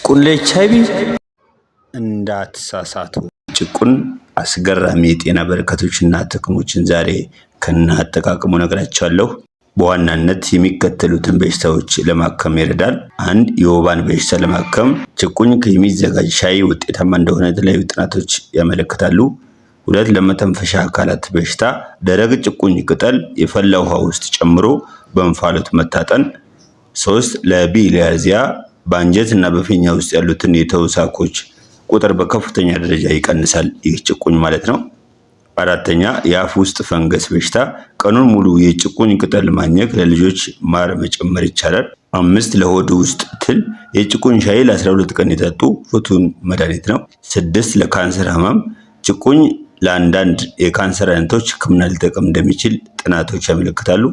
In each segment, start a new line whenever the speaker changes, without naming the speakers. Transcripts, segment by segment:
ጭቁን ለኤችአይቪ እንዳትሳሳቱ። ጭቁን አስገራሚ የጤና በረከቶችና ጥቅሞችን ዛሬ ከነአጠቃቀሙ ነግራችኋለሁ። በዋናነት የሚከተሉትን በሽታዎች ለማከም ይረዳል። 1. የወባን በሽታ ለማከም ጭቁኝ ከሚዘጋጅ ሻይ ውጤታማ እንደሆነ የተለያዩ ጥናቶች ያመለክታሉ። 2. ለመተንፈሻ አካላት በሽታ ደረቅ ጭቁኝ ቅጠል የፈላ ውሃ ውስጥ ጨምሮ በእንፋሎት መታጠን። 3. ለቢሊያርዚያ በአንጀት እና በፊኛ ውስጥ ያሉትን የተውሳኮች ቁጥር በከፍተኛ ደረጃ ይቀንሳል፣ ይህ ጭቁኝ ማለት ነው። 4. የአፍ ውስጥ ፈንገስ በሽታ ቀኑን ሙሉ የጭቁኝ ቅጠል ማኘክ ለልጆች ማር መጨመር ይቻላል። 5. ለሆድ ውስጥ ትል የጭቁኝ ሻይ ለ12 ቀን የጠጡ ፍቱን መድኃኒት ነው። 6. ለካንሰር ህመም ጭቁኝ ለአንዳንድ የካንሰር አይነቶች ህክምና ሊጠቅም እንደሚችል ጥናቶች ያመለክታሉ።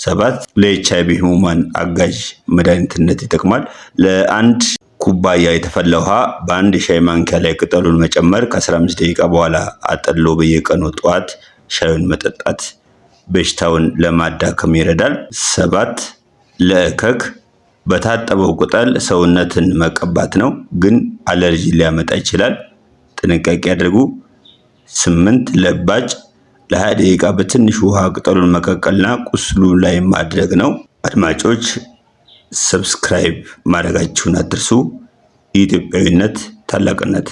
7. ለኤችአይቪ ህሙማን አጋዥ መድኃኒትነት ይጠቅማል። ለአንድ ኩባያ የተፈላ ውሃ በአንድ ሻይ ማንኪያ ላይ ቅጠሉን መጨመር ከ15 ደቂቃ በኋላ አጠሎ በየቀኑ ጠዋት ሻዩን መጠጣት በሽታውን ለማዳከም ይረዳል። 7. ለእከክ በታጠበው ቅጠል ሰውነትን መቀባት ነው፣ ግን አለርጂ ሊያመጣ ይችላል፣ ጥንቃቄ ያድርጉ። 8. ለእባጭ ለ20 ደቂቃ በትንሽ ውሃ ቅጠሉን መቀቀልና ቁስሉ ላይ ማድረግ ነው። አድማጮች ሰብስክራይብ ማድረጋችሁን አትርሱ። ኢትዮጵያዊነት ታላቅነት